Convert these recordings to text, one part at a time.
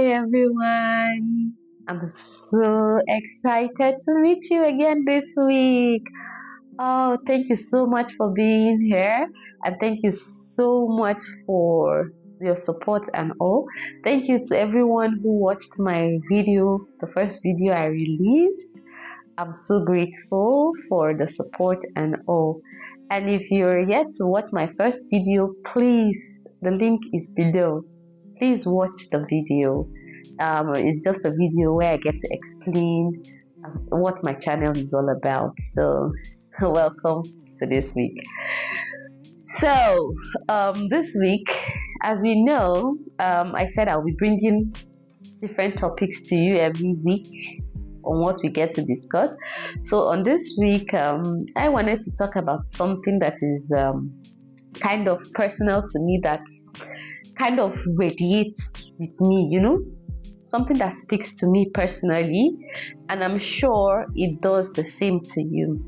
Hi everyone. I'm so excited to meet you again this week. Oh, thank you so much for being here, and thank you so much for your support and all. Thank you to everyone who watched my video, the first video I released. I'm so grateful for the support and all. And if you're yet to watch my first video, please, the link is below. Please watch the video. It's just a video where I get to explain what my channel is all about. So, welcome to this week. So, this week, as we know, I said I'll be bringing different topics to you every week on what we get to discuss. So, on this week, I wanted to talk about something that is kind of personal to me, that kind of radiates with me, something that speaks to me personally, and I'm sure it does the same to you.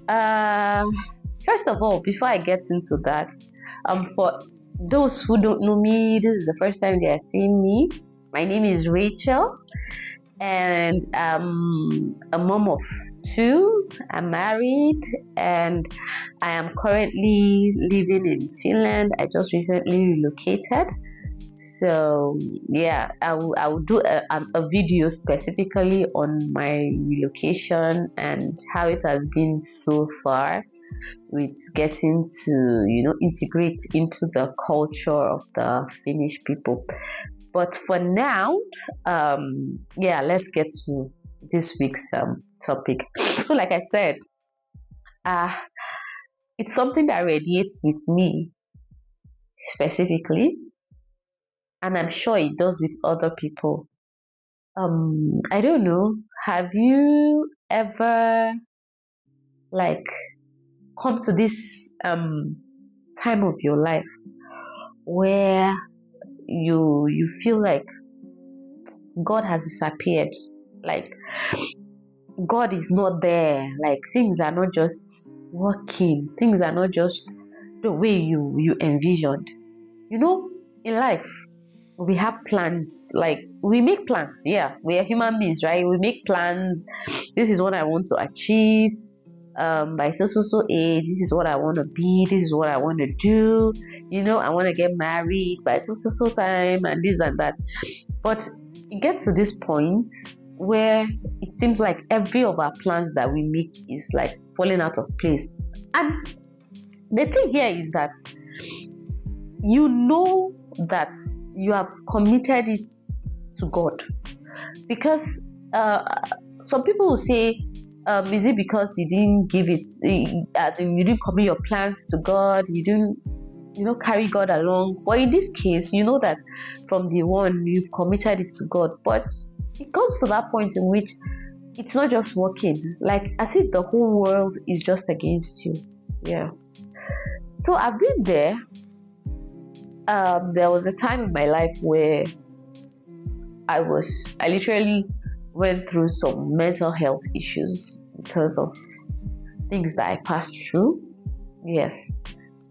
First of all, before I get into that, for those who don't know me, this is the first time they are seeing me. My name is Rachel, and I'm a mom of two. I'm married, and I am currently living in Finland. I just recently relocated. So yeah, I will do a video specifically on my relocation and how it has been so far with getting to integrate into the culture of the Finnish people. But for now, let's get to this week's topic. So like I said, uh, it's something that radiates with me specifically, and I'm sure it does with other people. I don't know, have you ever like come to this time of your life where you feel like God has disappeared, like God is not there, like things are not just working, things are not just the way you envisioned. In life we have plans, like we make plans. Yeah, we are human beings, right? We make plans. This is what I want to achieve by so age. This is what I want to be. This is what I want to do. I want to get married by so time, and this and that. But it gets to this point where it seems like every of our plans that we make is like falling out of place. And the thing here is that you know that you have committed it to God, because some people will say, is it because you didn't give it, you didn't commit your plans to God, you didn't carry God along? But in this case, you know that from the one you've committed it to God. But it comes to that point in which it's not just working, like as if the whole world is just against you. Yeah. So I've been there. There was a time in my life where I literally went through some mental health issues because of things that I passed through. Yes.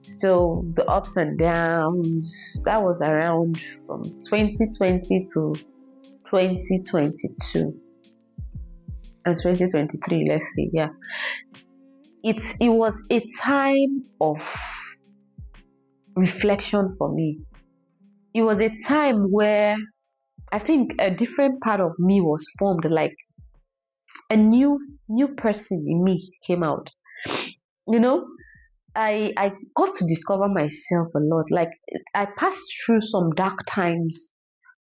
So the ups and downs, that was around from 2020 to 2022 and 2023, let's say. Yeah. It was a time of reflection for me. It was a time where I think a different part of me was formed, like a new person in me came out. I got to discover myself a lot. Like I passed through some dark times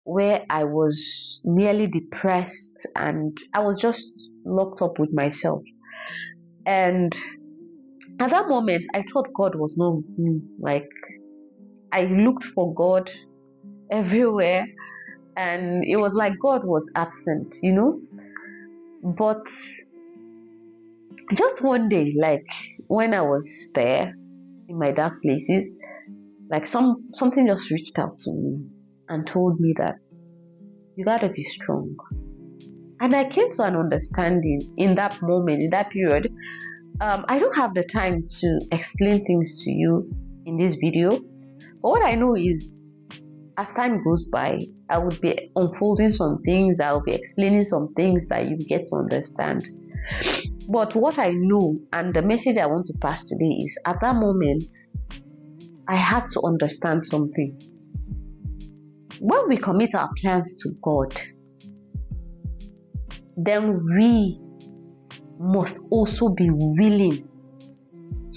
where I was nearly depressed and I was just locked up with myself. And at that moment, I thought God was not with me. Like I looked for God everywhere, and it was like God was absent. But just one day, like when I was there in my dark places, like something just reached out to me and told me that you gotta be strong. And I came to an understanding in that moment, in that period. I don't have the time to explain things to you in this video, but what I know is as time goes by, I would be unfolding some things, I'll be explaining some things that you get to understand. But what I know and the message I want to pass today is, at that moment, I had to understand something. When we commit our plans to God, then we must also be willing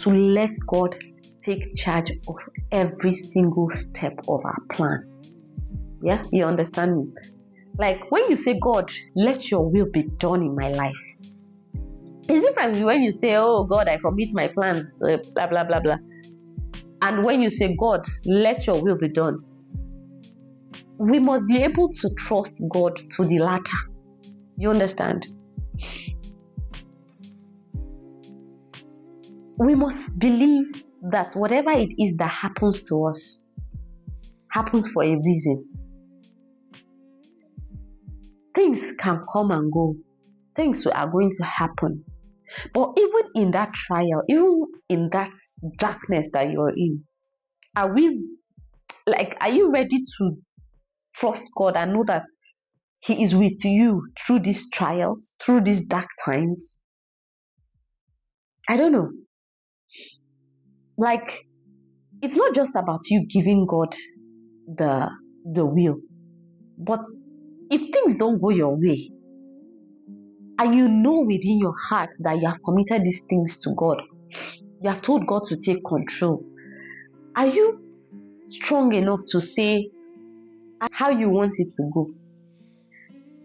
to let God take charge of every single step of our plan. Yeah, you understand me? Like when you say, God, let your will be done in my life. It's different when you say, oh God, I commit my plans, blah, blah, blah, blah. And when you say, God, let your will be done. We must be able to trust God to the latter. You understand? We must believe that whatever it is that happens to us happens for a reason. Things can come and go. Things are going to happen. But even in that trial, even in that darkness that you're in, are you ready to trust God and know that He is with you through these trials, through these dark times? I don't know. Like, it's not just about you giving God the will, but if things don't go your way, and you know within your heart that you have committed these things to God, you have told God to take control, are you strong enough to say how you want it to go?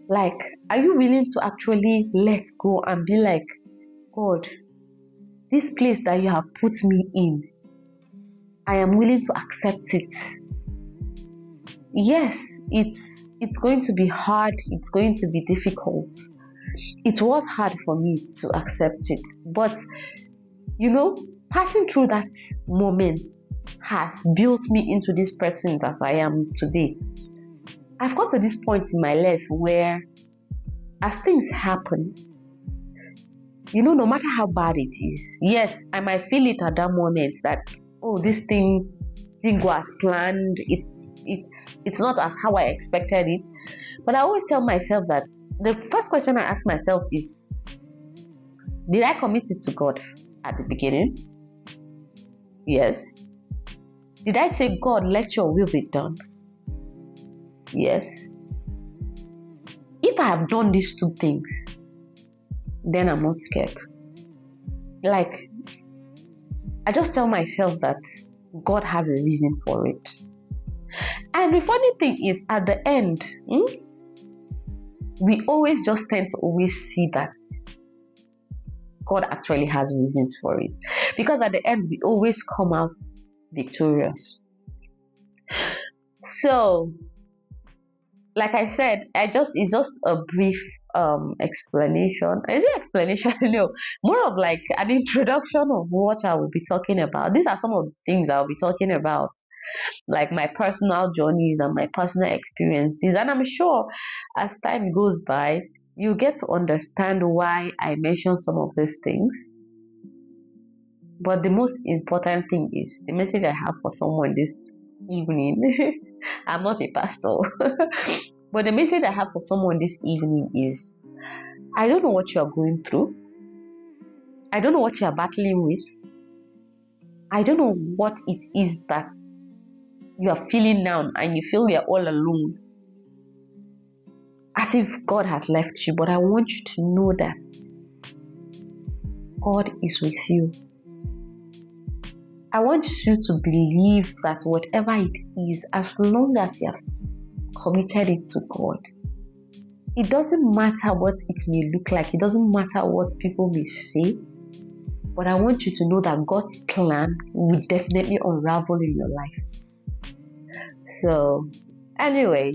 Like, are you willing to actually let go and be like, God, this place that you have put me in, I am willing to accept it. Yes, it's going to be hard, it's going to be difficult. It was hard for me to accept it, but passing through that moment has built me into this person that I am today. I've got to this point in my life where, as things happen, no matter how bad it is, yes, I might feel it at that moment that, oh, this thing didn't go as planned, it's not as how I expected it. But I always tell myself that the first question I ask myself is, did I commit it to God at the beginning? Yes. Did I say, God, let your will be done? Yes. If I have done these two things, then I'm not scared. Like, I just tell myself that God has a reason for it. And the funny thing is, at the end, we always just tend to always see that God actually has reasons for it. Because at the end, we always come out victorious. So, like I said, it's just a brief explanation. Is it explanation? No, more of like an introduction of what I will be talking about. These are some of the things I'll be talking about, like my personal journeys and my personal experiences. And I'm sure as time goes by, you get to understand why I mention some of these things. But the most important thing is the message I have for someone this evening. I'm not a pastor. But the message I have for someone this evening is, I don't know what you are going through. I don't know what you are battling with. I don't know what it is that you are feeling now and you feel you are all alone, as if God has left you. But I want you to know that God is with you. I want you to believe that whatever it is, as long as you have committed it to God, it doesn't matter what it may look like. It doesn't matter what people may say. But I want you to know that God's plan will definitely unravel in your life. So, anyway,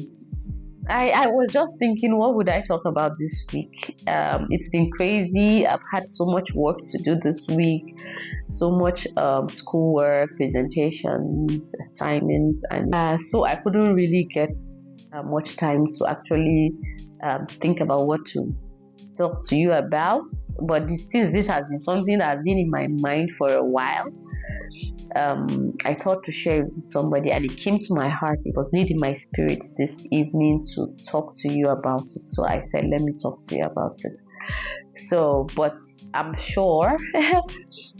I was just thinking, what would I talk about this week? It's been crazy. I've had so much work to do this week. So much schoolwork, presentations, assignments. And so I couldn't really get much time to actually think about what to talk to you about. But since this has been something that has been in my mind for a while, I thought to share it with somebody, and it came to my heart. It was leading my spirit this evening to talk to you about it. So I said, let me talk to you about it. So, but I'm sure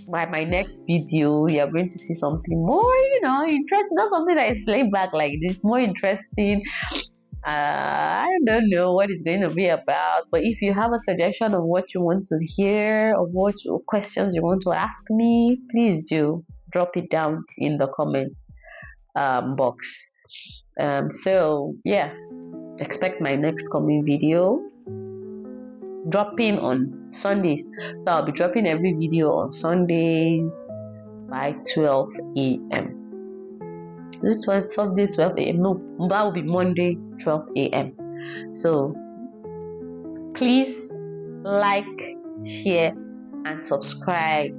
by my next video, you're going to see something more, interesting, not something that is playing back like this, more interesting. I don't know what it's going to be about, but if you have a suggestion of what you want to hear or what questions you want to ask me, please do drop it down in the comment box. So yeah, expect my next coming video dropping on Sundays. So I'll be dropping every video on Sundays by 12 a.m. This was Sunday 12 a.m. No, that will be Monday 12 a.m. So please like, share, and subscribe.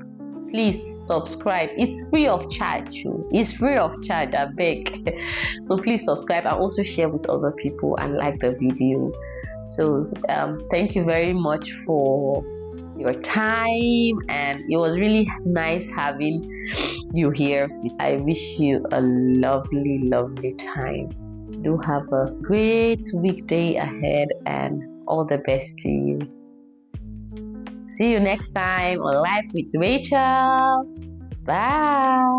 Please subscribe. It's free of charge. It's free of charge, I beg. So please subscribe and also share with other people and like the video. So thank you very much for your time, and it was really nice having you here. I wish you a lovely time. Do have a great weekday ahead, and all the best to you. See you next time on Life with Rachel. Bye.